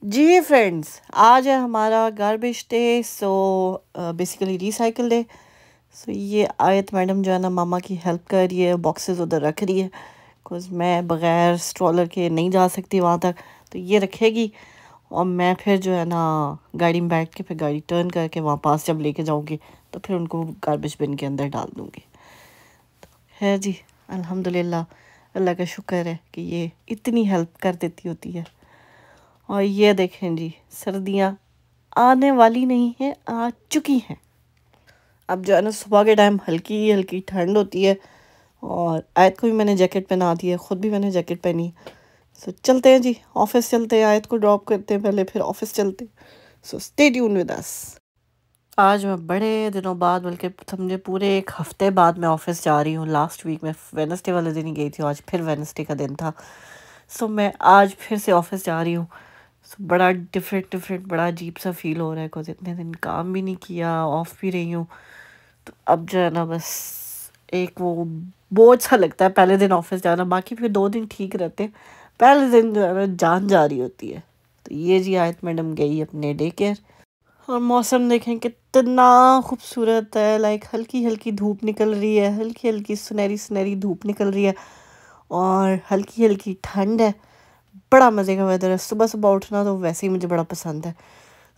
जी friends, आज है हमारा garbage day. So basically recycle day. So ये आयत मैडम जो है ना मामा की हेल्प कर रही है, बॉक्सेस उधर रख रही है। बिकॉज मैं बग़ैर स्ट्रॉलर के नहीं जा सकती वहाँ तक, तो ये रखेगी और मैं फिर जो है ना गाड़ी में बैठ के फिर गाड़ी टर्न करके वहाँ पास जब लेके जाऊँगी तो फिर उनको गार्बेज बिन के अंदर डाल दूँगी। है जी, अल्हम्दुलिल्लाह, अल्लाह का शुक्र है कि ये इतनी हेल्प कर देती होती है। और ये देखें जी, सर्दियाँ आने वाली नहीं है, आ चुकी हैं। अब जो है ना सुबह के टाइम हल्की हल्की ठंड होती है और आयत को भी मैंने जैकेट पहना दी है, ख़ुद भी मैंने जैकेट पहनी। सो चलते हैं जी, ऑफिस चलते हैं, आयत को ड्रॉप करते हैं पहले, फिर ऑफिस चलते हैं। So stay tune with us. आज मैं बड़े दिनों बाद, बल्कि समझे पूरे एक हफ्ते बाद मैं ऑफिस जा रही हूँ। लास्ट वीक मैं वेडनेसडे वाले दिन ही गई थी, आज फिर वेडनेसडे का दिन था। सो मैं आज फिर से ऑफिस जा रही हूँ। बड़ा डिफरेंट बड़ा अजीब सा फील हो रहा है, बिकॉज इतने दिन काम भी नहीं किया, ऑफ भी रही हूँ। तो अब जो है ना बस एक वो बोझ सा लगता है पहले दिन ऑफिस जाना, बाकी फिर 2 दिन ठीक रहते हैं, पहले दिन जो है ना जान जा रही होती है। तो ये जी आयत मैडम गई अपने डे केयर। और मौसम देखें कितना खूबसूरत है, लाइक हल्की हल्की धूप निकल रही है, हल्की हल्की सुनहरी सुनहरी धूप निकल रही है और हल्की हल्की ठंड है। बड़ा मज़े का वेदर है। सुबह सुबह उठना तो वैसे ही मुझे बड़ा पसंद है।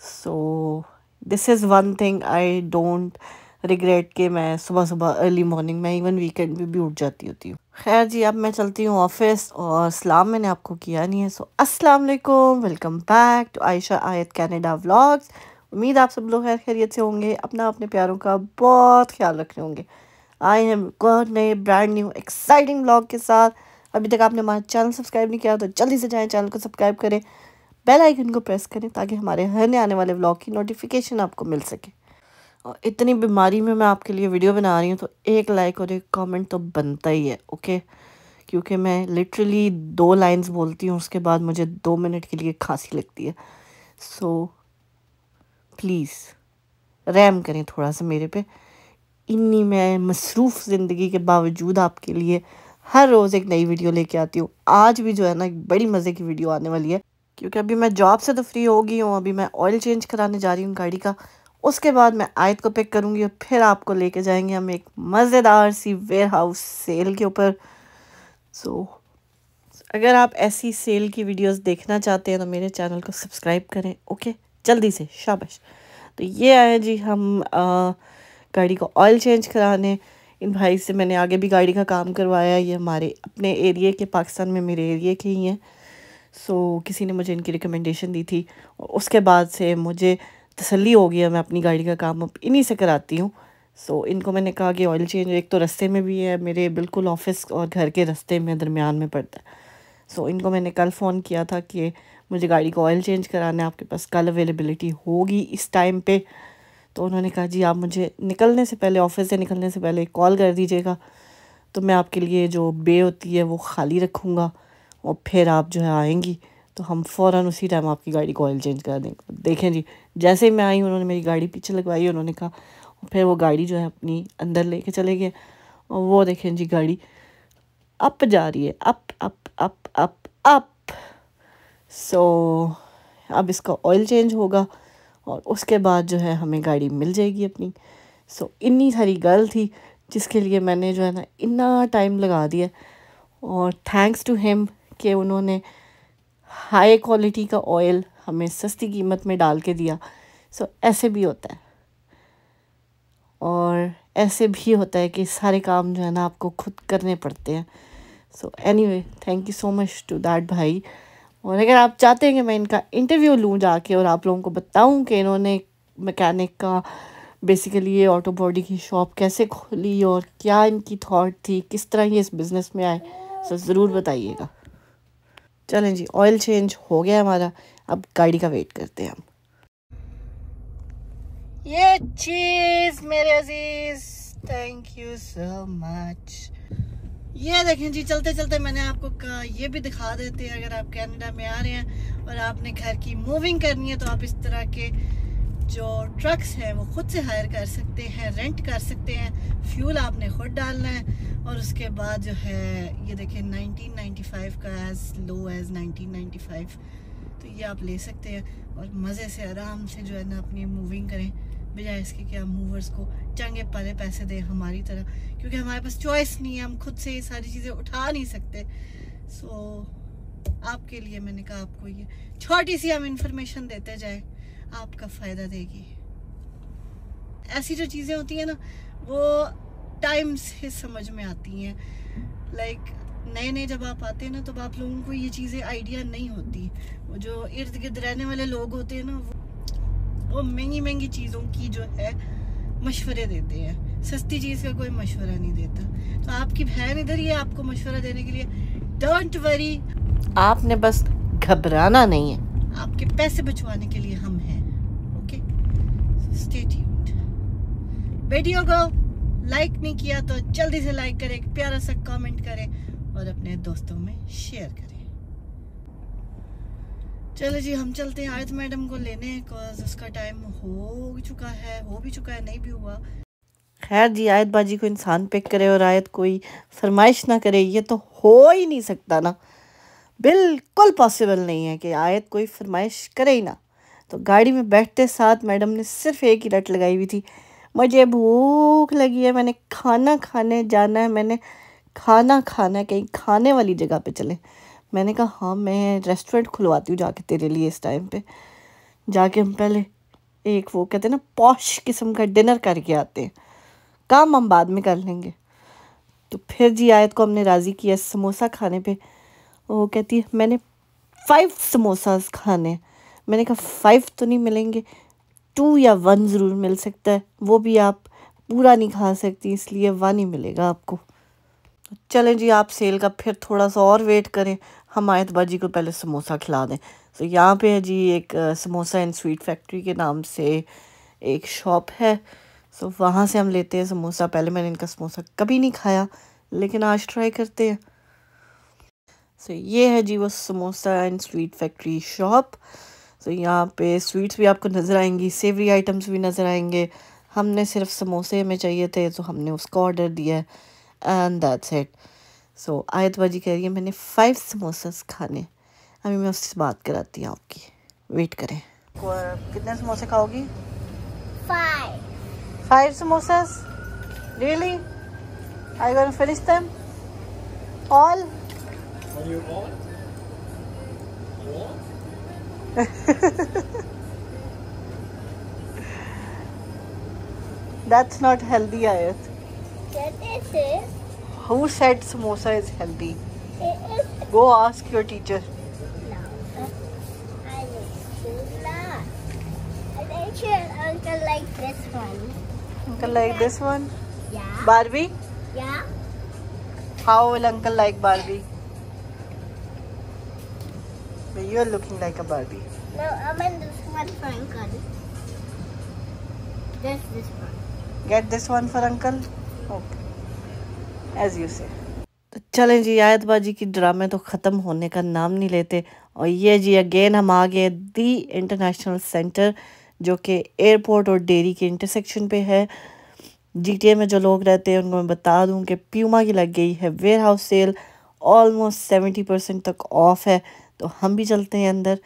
So this is one thing I don't regret कि मैं सुबह सुबह अर्ली मॉर्निंग में इवन वीकेंड में भी उठ जाती होती हूँ। खैर जी, अब मैं चलती हूँ ऑफिस, और सलाम मैंने आपको किया नहीं है। सो अस्सलाम वालेकुम, वेलकम बैक टू आयशा आयत कनाडा व्लॉग्स। उम्मीद आप सब लोग खैर खैरियत से होंगे, अपना अपने प्यारों का बहुत ख्याल रख रहे होंगे। आई एम गॉड नए ब्रांड न्यू एक्साइटिंग व्लॉग के साथ। अभी तक आपने हमारा चैनल सब्सक्राइब नहीं किया तो जल्दी से जाएं, चैनल को सब्सक्राइब करें, बेल आइकन को प्रेस करें ताकि हमारे हर नए आने वाले व्लॉग की नोटिफिकेशन आपको मिल सके। और इतनी बीमारी में मैं आपके लिए वीडियो बना रही हूँ तो एक लाइक और एक कमेंट तो बनता ही है, ओके? क्योंकि मैं लिटरली 2 लाइन्स बोलती हूँ, उसके बाद मुझे 2 मिनट के लिए खांसी लगती है। सो प्लीज़ रहम करें थोड़ा सा मेरे पे। इन्नी मैं मसरूफ़ ज़िंदगी के बावजूद आपके लिए हर रोज़ एक नई वीडियो लेके आती हूँ। आज भी जो है ना एक बड़ी मज़े की वीडियो आने वाली है, क्योंकि अभी मैं जॉब से तो फ्री हो गई हूँ। अभी मैं ऑयल चेंज कराने जा रही हूँ गाड़ी का, उसके बाद मैं आयत को पिक करूँगी और फिर आपको लेके जाएंगे हम एक मज़ेदार सी वेयर हाउस सेल के ऊपर। सो अगर आप ऐसी सेल की वीडियोस देखना चाहते हैं तो मेरे चैनल को सब्सक्राइब करें, ओके? जल्दी से, शाबाश। तो ये आए जी हम गाड़ी को ऑयल चेंज कराने। इन भाई से मैंने आगे भी गाड़ी का काम करवाया, ये हमारे अपने एरिया के, पाकिस्तान में मेरे एरिया के ही हैं। सो किसी ने मुझे इनकी रिकमेंडेशन दी थी और उसके बाद से मुझे तसल्ली हो गया, मैं अपनी गाड़ी का काम अब इन्हीं से कराती हूँ। सो इनको मैंने कहा कि ऑयल चेंज एक तो रास्ते में भी है, मेरे बिल्कुल ऑफिस और घर के रास्ते में दरमियान में पड़ता है। सो इनको मैंने कल फ़ोन किया था कि मुझे गाड़ी को ऑयल चेंज कराना है, आपके पास कल अवेलेबिलिटी होगी इस टाइम पे? तो उन्होंने कहा जी आप मुझे निकलने से पहले, ऑफिस से निकलने से पहले कॉल कर दीजिएगा, तो मैं आपके लिए जो बे होती है वो ख़ाली रखूँगा और फिर आप जो है आएंगी तो हम फ़ौरन उसी टाइम आपकी गाड़ी को ऑयल चेंज कर देंगे। देखें जी, जैसे ही मैं आई उन्होंने मेरी गाड़ी पीछे लगवाई, उन्होंने कहा, फिर वो गाड़ी जो है अपनी अंदर लेके चले गए। और वो देखें जी गाड़ी अप जा रही है, up up up up up. So अब इसका ऑयल चेंज होगा और उसके बाद जो है हमें गाड़ी मिल जाएगी अपनी। सो इन्नी सारी गल थी जिसके लिए मैंने जो है ना इतना टाइम लगा दिया, और थैंक्स टू हिम कि उन्होंने हाई क्वालिटी का ऑयल हमें सस्ती कीमत में डाल के दिया। सो ऐसे भी होता है, और ऐसे भी होता है कि सारे काम जो है ना आपको खुद करने पड़ते हैं। So anyway, thank you so much to that भाई। और अगर आप चाहते हैं कि मैं इनका इंटरव्यू लूँ जाके और आप लोगों को बताऊँ कि इन्होंने मैकेनिक का, बेसिकली ये ऑटो बॉडी की शॉप कैसे खोली और क्या इनकी थॉट थी, किस तरह ये इस बिज़नेस में आए, सो ज़रूर बताइएगा। चलें जी, ऑयल चेंज हो गया हमारा, अब गाड़ी का वेट करते हैं हम। ये चीज़ मेरे अजीज, थैंक यू सो मच। ये देखें जी, चलते चलते मैंने आपको कहा ये भी दिखा देते हैं। अगर आप कनाडा में आ रहे हैं और आपने घर की मूविंग करनी है तो आप इस तरह के जो ट्रक्स हैं वो खुद से हायर कर सकते हैं, रेंट कर सकते हैं। फ्यूल आपने खुद डालना है और उसके बाद जो है ये देखें 1995 का, एज लो एज 1995। तो ये आप ले सकते हैं और मज़े से आराम से जो है ना अपनी मूविंग करें, बजाय इसके कि हम मूवर्स को चंगे पाले पैसे दें हमारी तरह, क्योंकि हमारे पास चॉइस नहीं है, हम खुद से ये सारी चीज़ें उठा नहीं सकते। सो आपके लिए मैंने कहा आपको ये छोटी सी हम इंफॉर्मेशन देते जाए, आपका फ़ायदा देगी। ऐसी जो चीज़ें होती हैं ना वो टाइम से समझ में आती हैं। लाइक नए नए जब आप आते हैं ना, तब आप लोगों को ये चीज़ें आइडिया नहीं होती। वो जो इर्द गिर्द रहने वाले लोग होते हैं ना, वो महंगी महंगी चीज़ों की जो है मशवरे देते हैं, सस्ती चीज़ का कोई मशवरा नहीं देता। तो आपकी बहन इधर ही है आपको मशवरा देने के लिए। डोंट वरी, आपने बस घबराना नहीं है, आपके पैसे बचवाने के लिए हम हैं। Okay, stay tuned. वीडियो को लाइक नहीं किया तो जल्दी से लाइक करें, एक प्यारा सा कमेंट करें और अपने दोस्तों में शेयर करें। चलो जी, हम चलते हैं आयत मैडम को लेने, बिकॉज उसका टाइम हो भी चुका है, नहीं भी हुआ। खैर जी, आयत बाजी को इंसान पिक करे और आयत कोई फरमाइश ना करे, ये तो हो ही नहीं सकता ना, बिल्कुल पॉसिबल नहीं है कि आयत कोई फरमाइश करे ही ना। तो गाड़ी में बैठते साथ मैडम ने सिर्फ एक ही रट लगाई हुई थी, मुझे भूख लगी है, मैंने खाना खाने जाना है, मैंने खाना खाना है, कहीं खाने वाली जगह पे चले। मैंने कहा हाँ, मैं रेस्टोरेंट खुलवाती हूँ जाके तेरे लिए, इस टाइम पे जाके हम पहले एक वो कहते हैं ना पॉश किस्म का डिनर करके आते हैं, काम हम बाद में कर लेंगे। तो फिर जी आयत को हमने राज़ी किया समोसा खाने पे। वो कहती है मैंने 5 समोसास खाने। मैंने कहा 5 तो नहीं मिलेंगे, 2 या 1 ज़रूर मिल सकता है, वो भी आप पूरा नहीं खा सकती, इसलिए 1 ही मिलेगा आपको। चलें जी, आप सेल का फिर थोड़ा सा और वेट करें, हम आयत बाजी को पहले समोसा खिला दें। तो यहाँ पे है जी एक समोसा एंड स्वीट फैक्ट्री के नाम से एक शॉप है। सो वहाँ से हम लेते हैं समोसा। पहले मैंने इनका समोसा कभी नहीं खाया, लेकिन आज ट्राई करते हैं। सो ये है जी वो samosa and sweet factory shop. So यहाँ पे स्वीट्स भी आपको नज़र आएंगी, सेवरी आइटम्स भी नज़र आएंगे। हमने सिर्फ समोसे में चाहिए थे, तो हमने उसका ऑर्डर दिया है एंड दैट्स इट। सो आयत बाजी कह रही है मैंने 5 समोसास खाने। अभी मैं उससे बात कराती हूँ आपकी, वेट करें। कितने समोसे खाओगी? 5 samosas? Really? Are you gonna finish them? All? What do you want? That's not healthy, Ayat. That is it. Who said samosa is healthy? It is Go ask your teacher. not. I do not. And I should uncle like this one. Uncle like this one? Yeah. Barbie? Yeah. How will uncle like Barbie? But you're looking like a Barbie. No, I meant this one for uncle. Just this one. Get this one for uncle? Okay. As you say. तो चलें जी, आयत बाजी की ड्रामे तो ख़त्म होने का नाम नहीं लेते। और ये जी अगेन हम आ गए दी इंटरनेशनल सेंटर, जो कि एयरपोर्ट और डेयरी के इंटरसेक्शन पे है। GTA में जो लोग रहते हैं उनको मैं बता दूं कि प्यूमा की लग गई है वेयर हाउस सेल, ऑलमोस्ट 70% तक ऑफ है। तो हम भी चलते हैं अंदर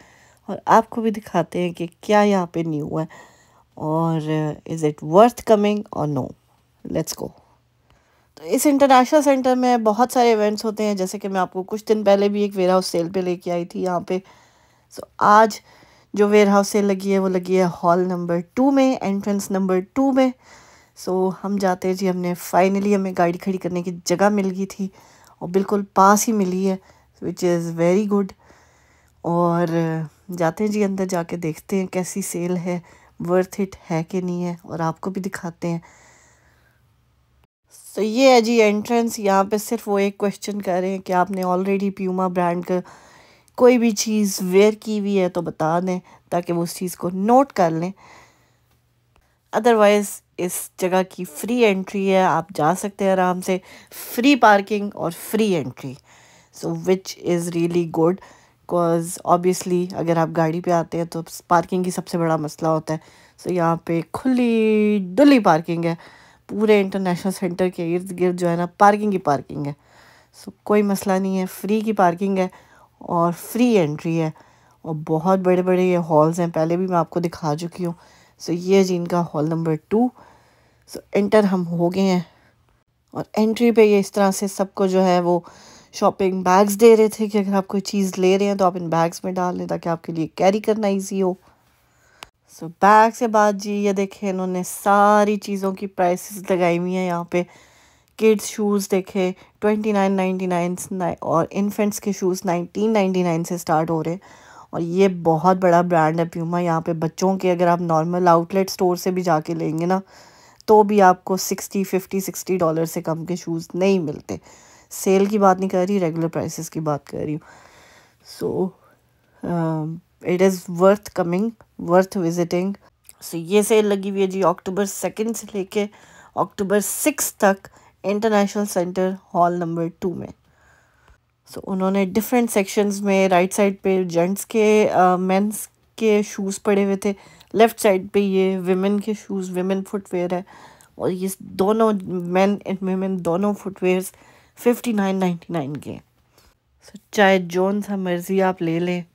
और आपको भी दिखाते हैं कि क्या यहाँ पे न्यू है और इज़ इट वर्थ कमिंग और नो। Let's go. तो इस इंटरनेशनल सेंटर में बहुत सारे इवेंट्स होते हैं, जैसे कि मैं आपको कुछ दिन पहले भी एक वेयर हाउस सेल पे लेके आई थी यहाँ पे। सो आज जो वेयर हाउस सेल लगी है वो लगी है हॉल नंबर 2 में, एंट्रेंस नंबर 2 में। सो हम जाते हैं जी, हमने फाइनली हमें गाड़ी खड़ी करने की जगह मिल गई थी और बिल्कुल पास ही मिली है, विच इज़ वेरी गुड। और जाते हैं जी अंदर, जाके देखते हैं कैसी सेल है, वर्थ इट है कि नहीं है, और आपको भी दिखाते हैं। तो ये है जी एंट्रेंस। यहाँ पे सिर्फ वो एक क्वेश्चन कर रहे हैं कि आपने ऑलरेडी प्यूमा ब्रांड का कोई भी चीज़ वेयर की हुई है तो बता दें, ताकि वो उस चीज़ को नोट कर लें। अदरवाइज़ इस जगह की फ्री एंट्री है, आप जा सकते हैं आराम से, फ्री पार्किंग और free entry. So which is really good, because obviously अगर आप गाड़ी पे आते हैं तो पार्किंग की सबसे बड़ा मसला होता है। सो यहाँ पे खुली डुली पार्किंग है, पूरे इंटरनेशनल सेंटर के इर्द गिर्द जो है ना पार्किंग ही पार्किंग है। सो कोई मसला नहीं है, फ्री की पार्किंग है और फ्री एंट्री है। और बहुत बड़े बड़े ये हॉल्स हैं, पहले भी मैं आपको दिखा चुकी हूँ। सो ये जी इनका हॉल नंबर 2। सो एंटर हम हो गए हैं और एंट्री पे ये इस तरह से सबको जो है वो शॉपिंग बैग्स दे रहे थे कि अगर आप कोई चीज़ ले रहे हैं तो आप इन बैग्स में डाल लें ताकि आपके लिए कैरी करना ईजी हो। सो बैग से बाद जी ये देखें इन्होंने सारी चीज़ों की प्राइसेस लगाई हुई हैं यहाँ पे। किड्स शूज़ देखे 29.99 और इन्फेंट्स के शूज़ 19.99 से स्टार्ट हो रहे हैं। और ये बहुत बड़ा ब्रांड है प्यूमा। यहाँ पे बच्चों के अगर आप नॉर्मल आउटलेट स्टोर से भी जाके लेंगे ना तो भी आपको 60 डॉलर से कम के शूज़ नहीं मिलते। सेल की बात नहीं कर रही, रेगुलर प्राइसेस की बात कर रही हूँ। So it is worth coming, worth visiting. So ये सेल लगी हुई है जी अक्टूबर 2 से लेके अक्टूबर 6 तक इंटरनेशनल सेंटर हॉल नंबर 2 में। सो उन्होंने डिफरेंट सेक्शंस में राइट साइड पे जेंट्स के मेंस के शूज़ पड़े हुए थे, लेफ़्ट साइड पे ये विमेन के शूज़, विमेन फुटवेयर है। और ये दोनों मेन एंड विमेन दोनों फुटवेयर्स 59.99 के। सो चाहे जोन सा मर्ज़ी आप ले लें,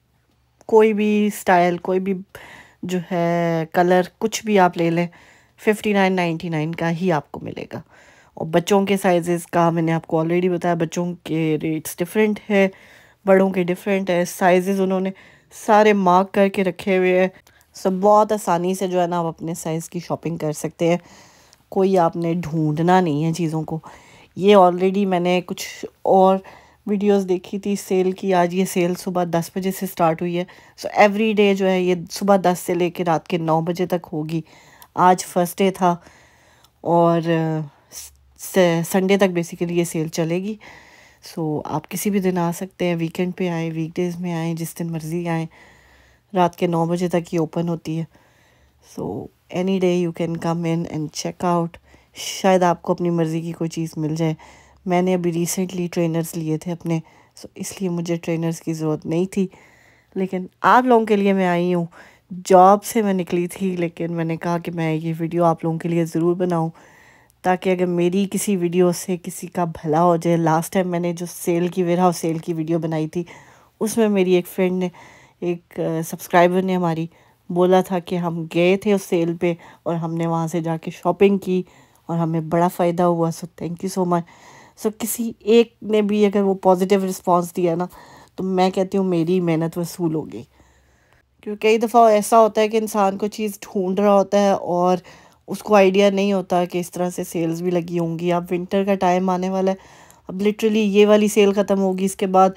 कोई भी स्टाइल, कोई भी जो है कलर, कुछ भी आप ले लें 59.99 का ही आपको मिलेगा। और बच्चों के साइजेस का मैंने आपको ऑलरेडी बताया, बच्चों के रेट्स डिफरेंट है, बड़ों के डिफरेंट है। साइजेस उन्होंने सारे मार्क करके रखे हुए हैं। सब बहुत आसानी से जो है ना आप अपने साइज़ की शॉपिंग कर सकते हैं, कोई आपने ढूंढना नहीं है चीज़ों को। ये ऑलरेडी मैंने कुछ और वीडियोस देखी थी सेल की। आज ये सेल सुबह 10 बजे से स्टार्ट हुई है। सो एवरी डे जो है ये सुबह 10 से लेकर रात के 9 बजे तक होगी। आज फर्स्ट डे था और संडे तक बेसिकली ये सेल चलेगी। सो आप किसी भी दिन आ सकते हैं, वीकेंड पे आए, वीकडेज़ में आए, जिस दिन मर्ज़ी आएँ। रात के 9 बजे तक ये ओपन होती है। So any day you can come in and check out. शायद आपको अपनी मर्ज़ी की कोई चीज़ मिल जाए। मैंने अभी रिसेंटली ट्रेनर्स लिए थे अपने, सो इसलिए मुझे ट्रेनर्स की ज़रूरत नहीं थी। लेकिन आप लोगों के लिए मैं आई हूँ। जॉब से मैं निकली थी लेकिन मैंने कहा कि मैं ये वीडियो आप लोगों के लिए ज़रूर बनाऊँ ताकि अगर मेरी किसी वीडियो से किसी का भला हो जाए। लास्ट टाइम मैंने जो सेल की वेयर हाउस सेल की वीडियो बनाई थी उसमें मेरी एक फ्रेंड ने, एक सब्सक्राइबर ने हमारी बोला था कि हम गए थे उस सेल पे और हमने वहाँ से जाके शॉपिंग की और हमें बड़ा फ़ायदा हुआ। So thank you so much. So किसी एक ने भी अगर वो पॉजिटिव रिस्पांस दिया ना तो मैं कहती हूँ मेरी मेहनत वसूल हो गई। क्योंकि कई दफ़ा ऐसा होता है कि इंसान को चीज़ ढूंढ रहा होता है और उसको आइडिया नहीं होता कि इस तरह से सेल्स भी लगी होंगी। अब विंटर का टाइम आने वाला है, अब लिटरली ये वाली सेल ख़त्म होगी, इसके बाद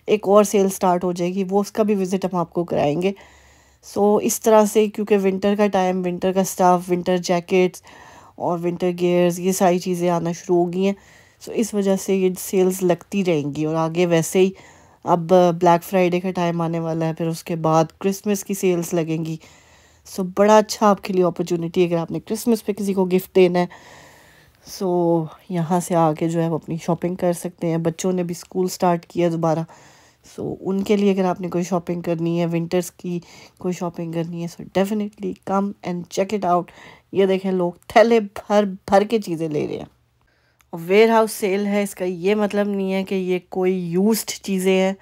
एक और सेल स्टार्ट हो जाएगी, वो उसका भी विज़िट हम आपको कराएंगे। सो इस तरह से क्योंकि विंटर का टाइम, विंटर का स्टफ़, विंटर जैकेट्स और विंटर गियर्स, ये सारी चीज़ें आना शुरू हो गई हैं। सो इस वजह से ये सेल्स लगती रहेंगी और आगे वैसे ही अब ब्लैक फ्राइडे का टाइम आने वाला है, फिर उसके बाद क्रिसमस की सेल्स लगेंगी। सो बड़ा अच्छा आपके लिए अपॉर्चुनिटी है अगर आपने क्रिसमस पे किसी को गिफ्ट देना है। सो यहाँ से आके जो है वो अपनी शॉपिंग कर सकते हैं। बच्चों ने भी स्कूल स्टार्ट किया दोबारा, सो उनके लिए अगर आपने कोई शॉपिंग करनी है, विंटर्स की कोई शॉपिंग करनी है, so definitely come and check it out. ये देखें लोग थैले भर भर के चीज़ें ले रहे हैं। और वेयर हाउस सेल है, इसका ये मतलब नहीं है कि ये कोई यूज्ड चीज़ें हैं,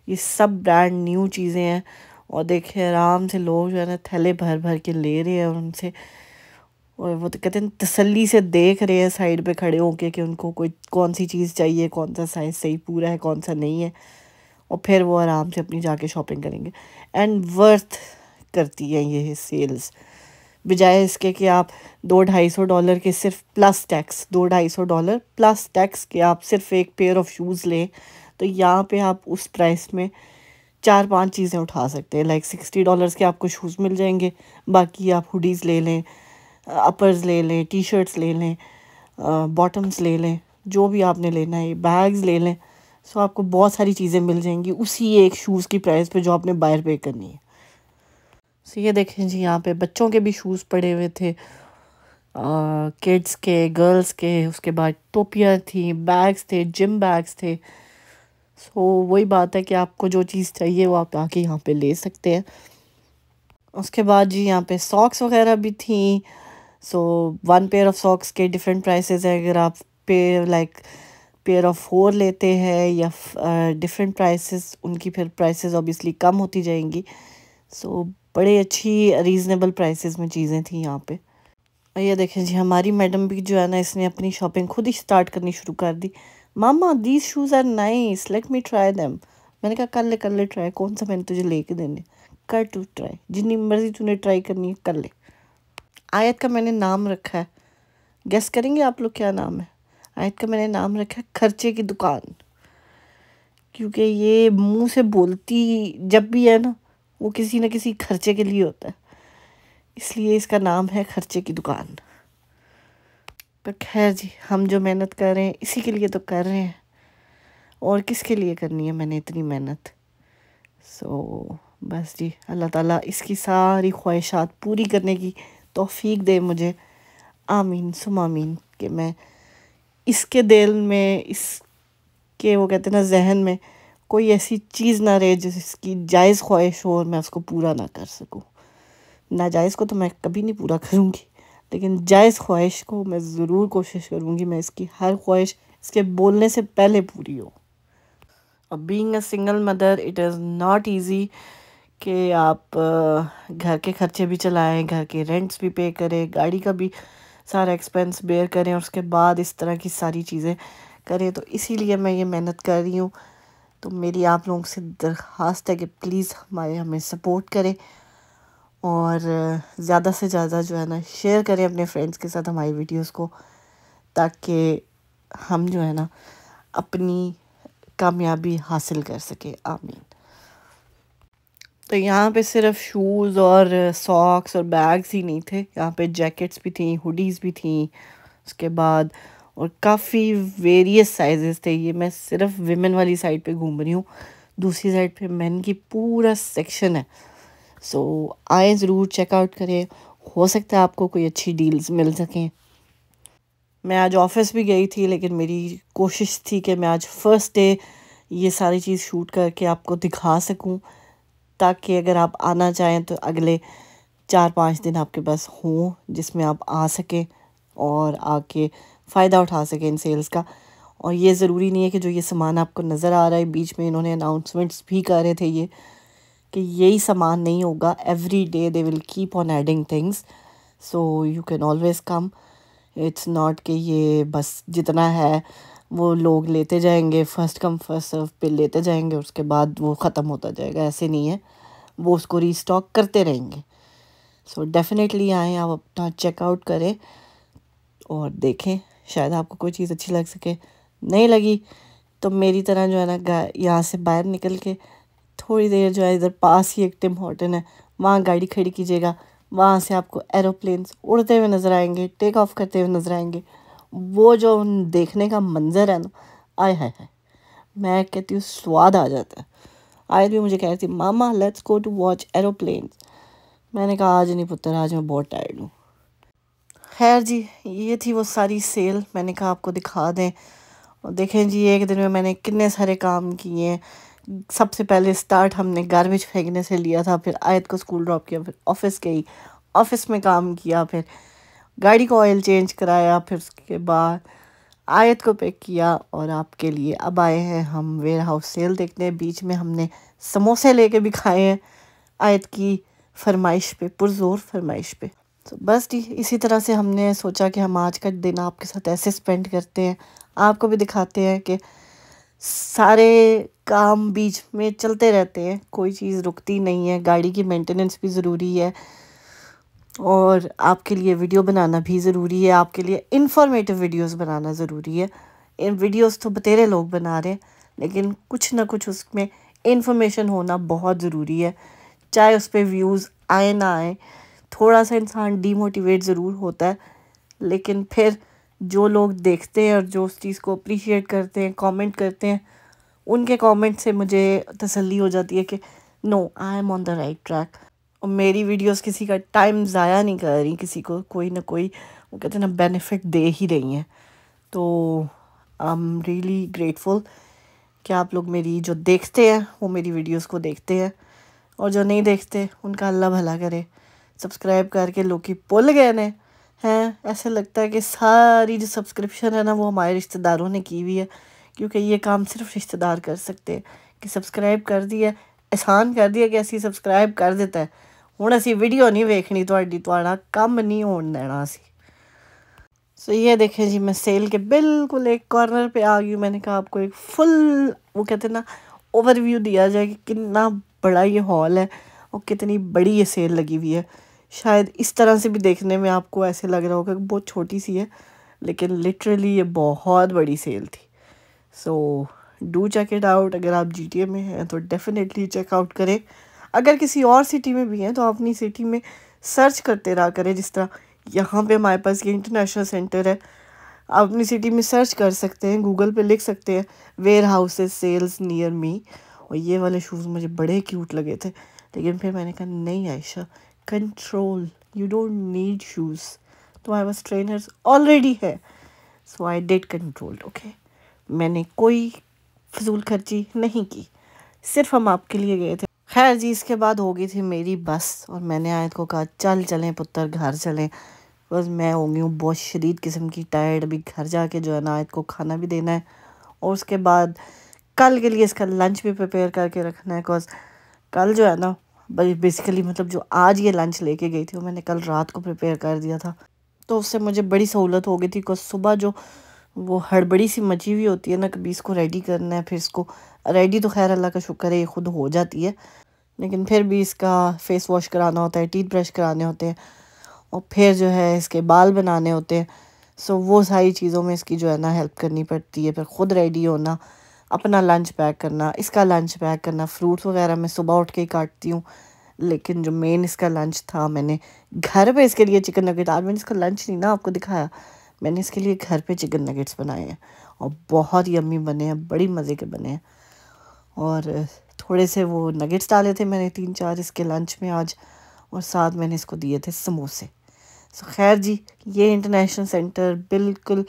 ये सब ब्रांड न्यू चीज़ें हैं। और देखे आराम से लोग जो है ना थैले भर भर के ले रहे हैं और उनसे, और वो तो कहते हैं तसल्ली से देख रहे हैं साइड पे खड़े होके कि उनको कोई कौन सी चीज़ चाहिए, कौन सा साइज़ सही पूरा है, कौन सा नहीं है। और फिर वो आराम से अपनी जाके शॉपिंग करेंगे। एंड वर्थ करती है ये सेल्स, बजाय इसके कि आप $200-250 के सिर्फ प्लस टैक्स, $200-250 प्लस टैक्स के आप सिर्फ एक पेयर ऑफ शूज़ लें, तो यहाँ पे आप उस प्राइस में 4-5 चीज़ें उठा सकते हैं। लाइक $60 के आपको शूज़ मिल जाएंगे, बाकी आप हुडीज़ ले लें, अपर्स ले लें, टी शर्ट्स ले लें, बॉटम्स ले लें, जो भी आपने लेना है, बैग्स ले लें। सो आपको बहुत सारी चीज़ें मिल जाएंगी उसी एक शूज़ की प्राइस पे जो आपने बाहर पे करनी है। सो ये देखें जी यहाँ पे बच्चों के भी शूज़ पड़े हुए थे, किड्स के, गर्ल्स के, उसके बाद टोपियाँ थी, बैग्स थे, जिम बैग्स थे। सो वही बात है कि आपको जो चीज़ चाहिए वो आप आके यहाँ पे ले सकते हैं। उसके बाद जी यहाँ पे सॉक्स वगैरह भी थी। सो 1 पेयर ऑफ सॉक्स के डिफरेंट प्राइसेस है। अगर आप पेयर लाइक पेयर ऑफ 4 लेते हैं या डिफरेंट प्राइसेस, उनकी फिर प्राइसेस ऑब्वियसली कम होती जाएंगी। सो बड़े अच्छी रीज़नेबल प्राइसेस में चीज़ें थी यहाँ पे। और ये देखें जी, हमारी मैडम भी जो है ना, इसने अपनी शॉपिंग खुद ही स्टार्ट करनी शुरू कर दी। Mama these shoes are nice, let me try them. मैंने कहा कर ले ट्राई, कौन सा मैंने तुझे लेके देने, कर तू ट्राई, जितनी मर्जी तूने ट्राई करनी है कर ले। आयत का मैंने नाम रखा है, गेस करेंगे आप लोग क्या नाम है? आयत का मैंने नाम रखा है खर्चे की दुकान, क्योंकि ये मुंह से बोलती जब भी है ना, वो किसी न किसी खर्चे के लिए होता है, इसलिए इसका नाम है खर्चे की दुकान। पर खैर जी, हम जो मेहनत कर रहे हैं इसी के लिए तो कर रहे हैं, और किसके लिए करनी है मैंने इतनी मेहनत। सो बस जी, अल्लाह ताला इसकी सारी ख्वाहिशात पूरी करने की तौफीक दे मुझे, आमीन सुम आमीन। कि मैं इसके दिल में, इसके वो कहते हैं ना जहन में, कोई ऐसी चीज़ ना रहे जिसकी जायज़ ख्वाहिश हो और मैं उसको पूरा ना कर सकूं। नाजायज़ को तो मैं कभी नहीं पूरा करूंगी, लेकिन जायज़ ख्वाहिश को मैं ज़रूर कोशिश करूंगी मैं इसकी हर ख्वाहिश इसके बोलने से पहले पूरी हो। अब being a single mother it is not easy कि आप घर के खर्चे भी चलाएं, घर के रेंट्स भी पे करें, गाड़ी का भी सारा एक्सपेंस बेयर करें, और उसके बाद इस तरह की सारी चीज़ें करें। तो इसीलिए मैं ये मेहनत कर रही हूँ। तो मेरी आप लोगों से दरख्वास्त है कि प्लीज़ हमें सपोर्ट करें, और ज़्यादा से ज़्यादा जो है ना शेयर करें अपने फ्रेंड्स के साथ हमारी वीडियोस को, ताकि हम जो है ना अपनी कामयाबी हासिल कर सके, आमीन। तो यहाँ पे सिर्फ शूज़ और सॉक्स और बैग्स ही नहीं थे, यहाँ पे जैकेट्स भी थी, हुडीज़ भी थी, उसके बाद और काफ़ी वेरियस साइजेस थे। ये मैं सिर्फ विमेन वाली साइड पे घूम रही हूँ, दूसरी साइड पे मेन की पूरा सेक्शन है। सो आए ज़रूर चेकआउट करें, हो सकता है आपको कोई अच्छी डील्स मिल सकें। मैं आज ऑफिस भी गई थी, लेकिन मेरी कोशिश थी कि मैं आज फर्स्ट डे ये सारी चीज़ शूट करके आपको दिखा सकूं, ताकि अगर आप आना चाहें तो अगले 4-5 दिन आपके पास हों जिसमें आप आ सकें और आके फ़ायदा उठा सकें इन सेल्स का। और ये ज़रूरी नहीं है कि जो ये सामान आपको नज़र आ रहा है, बीच में इन्होंने अनाउंसमेंट्स भी कर रहे थे ये कि यही सामान नहीं होगा, every day they will keep on adding things, so you can always come. It's not कि ये बस जितना है वो लोग लेते जाएंगे, फर्स्ट कम फर्स्ट सर्व पे लेते जाएंगे, उसके बाद वो ख़त्म होता जाएगा, ऐसे नहीं है, वो उसको रीस्टॉक करते रहेंगे। सो डेफिनेटली आएँ, आप अपना चेकआउट करें और देखें, शायद आपको कोई चीज़ अच्छी लग सके। नहीं लगी तो मेरी तरह जो है ना यहाँ से बाहर निकल के थोड़ी देर जो है इधर पास ही एक टिम हॉर्टन है, वहाँ गाड़ी खड़ी कीजिएगा, वहाँ से आपको एरोप्लेन्स उड़ते हुए नज़र आएंगे, टेक ऑफ करते हुए नज़र आएंगे। वो जो देखने का मंज़र है ना, आय हाय हाय, मैं कहती हूँ स्वाद आ जाता है। आज भी मुझे कह रही थी mama let's go to watch aeroplanes, मैंने कहा आज नहीं पुत्र, आज मैं बहुत टायर्ड हूँ। खैर जी, ये थी वो सारी सेल, मैंने कहा आपको दिखा दें। और देखें जी, एक दिन में मैंने कितने सारे काम किए हैं। सबसे पहले स्टार्ट हमने गार्बेज फेंकने से लिया था, फिर आयत को स्कूल ड्रॉप किया, फिर ऑफिस गई, ऑफिस में काम किया, फिर गाड़ी को ऑयल चेंज कराया, फिर उसके बाद आयत को पैक किया, और आपके लिए अब आए हैं हम वेयर हाउस सेल देखने। बीच में हमने समोसे लेके भी खाए हैं आयत की फरमाइश पे, पुरजोर फरमाइश पे। तो बस जी, इसी तरह से हमने सोचा कि हम आज का दिन आपके साथ ऐसे स्पेंड करते हैं, आपको भी दिखाते हैं कि सारे काम बीच में चलते रहते हैं, कोई चीज़ रुकती नहीं है, गाड़ी की मेंटेनेंस भी ज़रूरी है, और आपके लिए वीडियो बनाना भी ज़रूरी है, आपके लिए इंफॉर्मेटिव वीडियोस बनाना ज़रूरी है। इन वीडियोस तो बतेरे लोग बना रहे हैं, लेकिन कुछ ना कुछ उसमें इंफॉर्मेशन होना बहुत ज़रूरी है, चाहे उस पर व्यूज़ आए ना आए। थोड़ा सा इंसान डीमोटिवेट ज़रूर होता है, लेकिन फिर जो लोग देखते हैं और जो उस चीज़ को अप्रिशिएट करते हैं, कमेंट करते हैं, उनके कमेंट से मुझे तसल्ली हो जाती है कि no I am on the right track. और मेरी वीडियोस किसी का टाइम ज़ाया नहीं कर रही, किसी को कोई ना कोई वो कहते हैं ना बेनिफिट दे ही रही हैं। तो आई एम रियली ग्रेटफुल कि आप लोग मेरी जो देखते हैं वो मेरी वीडियोस को देखते हैं, और जो नहीं देखते उनका अल्लाह भला करे। सब्सक्राइब करके लोग की भुल गए ने हैं, ऐसे लगता है कि सारी जो सब्सक्रिप्शन है ना वो हमारे रिश्तेदारों ने की हुई है, क्योंकि ये काम सिर्फ रिश्तेदार कर सकते हैं कि सब्सक्राइब कर दिया, एहसान कर दिया कि असी सब्सक्राइब कर दिता है, हुण असी वीडियो नहीं वेखनी, तुहाड़ा काम नहीं होने देना असी। सो ये देखें जी, मैं सेल के बिल्कुल एक कॉर्नर पे आ गई हूँ। मैंने कहा आपको एक फुल, वो कहते हैं ना, ओवरव्यू दिया जाए कि कितना बड़ा ये हॉल है और कितनी बड़ी ये सेल लगी हुई है। शायद इस तरह से भी देखने में आपको ऐसे लग रहा होगा कि बहुत छोटी सी है, लेकिन लिटरली ये बहुत बड़ी सेल थी। So do check it out. अगर आप GTA में हैं तो डेफिनेटली चेकआउट करें। अगर किसी और सिटी में भी हैं तो अपनी सिटी में सर्च करते रहा करें। जिस तरह यहाँ पे हमारे पास ये इंटरनेशनल सेंटर है, आप अपनी सिटी में सर्च कर सकते हैं, गूगल पे लिख सकते हैं warehouses sales near me. और ये वाले शूज़ मुझे बड़े क्यूट लगे थे, लेकिन फिर मैंने कहा नहीं Ayesha, control, you don't need shoes, तुम्हारे पास ट्रेनर्स ऑलरेडी है। सो आई डिड कंट्रोल, ओके। मैंने कोई फजूल खर्ची नहीं की, सिर्फ हम आपके लिए गए थे। खैर जी, इसके बाद हो गई थी मेरी बस और मैंने आयत को कहा चल चलें पुत्र, घर चलें। बस मैं हो गई हूँ बहुत शदीद किस्म की टायर्ड। अभी घर जाके जो है ना आयत को खाना भी देना है और उसके बाद कल के लिए इसका लंच भी प्रिपेयर करके रखना है। बिकॉज कल जो है ना, बेसिकली मतलब जो आज ये लंच लेके गई थी वो मैंने कल रात को प्रिपेयर कर दिया था, तो उससे मुझे बड़ी सहूलत हो गई थी। बिकॉज सुबह जो वो हड़बड़ी सी मची हुई होती है ना, कभी इसको रेडी करना है, फिर इसको रेडी तो खैर अल्लाह का शुक्र है ये खुद हो जाती है, लेकिन फिर भी इसका फेस वॉश कराना होता है, टीथ ब्रश कराने होते हैं और फिर जो है इसके बाल बनाने होते हैं। सो वो सारी चीज़ों में इसकी जो है ना हेल्प करनी पड़ती है। फिर ख़ुद रेडी होना, अपना लंच पैक करना, इसका लंच पैक करना, फ्रूट्स वगैरह मैं सुबह उठ के ही काटती हूँ। लेकिन जो मेन इसका लंच था, मैंने घर पे इसके लिए चिकन नगेट, आज मैंने इसका लंच नहीं ना आपको दिखाया, मैंने इसके लिए घर पे चिकन नगेट्स बनाए हैं और बहुत यम्मी बने हैं, बड़ी मज़े के बने हैं। और थोड़े से वो नगेट्स डाले थे मैंने 3-4 इसके लंच में आज, और साथ मैंने इसको दिए थे समोसे। सो खैर जी, ये इंटरनेशनल सेंटर बिल्कुल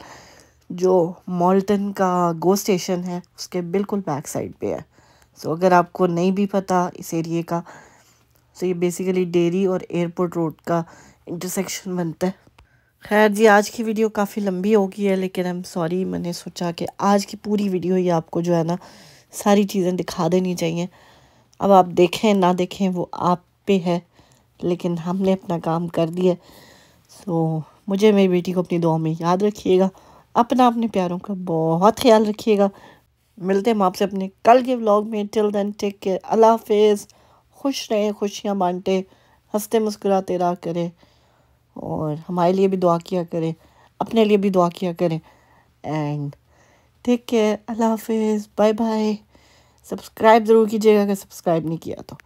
जो मॉल्टन का गो स्टेशन है उसके बिल्कुल बैक साइड पे है। सो अगर आपको नहीं भी पता इस एरिए का, तो ये बेसिकली डेरी और एयरपोर्ट रोड का इंटरसेक्शन बनता है। खैर जी, आज की वीडियो काफ़ी लंबी हो गई है, लेकिन आई एम सॉरी, मैंने सोचा कि आज की पूरी वीडियो ही आपको जो है ना सारी चीज़ें दिखा देनी चाहिए। अब आप देखें ना देखें वो आप पे है, लेकिन हमने अपना काम कर दिया। सो मुझे, मेरी बेटी को अपनी दुआ में याद रखिएगा, अपने प्यारों का बहुत ख्याल रखिएगा। मिलते हैं हम आपसे अपने कल के व्लॉग में। टिल देन टेक केयर, अल्लाह हाफिज़। खुश रहें, खुशियाँ बांटे, हंसते मुस्कुराते रहा करें और हमारे लिए भी दुआ किया करें, अपने लिए भी दुआ किया करें। एंड टेक केयर, अल्लाह हाफिज़, बाय बाय। सब्सक्राइब ज़रूर कीजिएगा अगर सब्सक्राइब नहीं किया तो।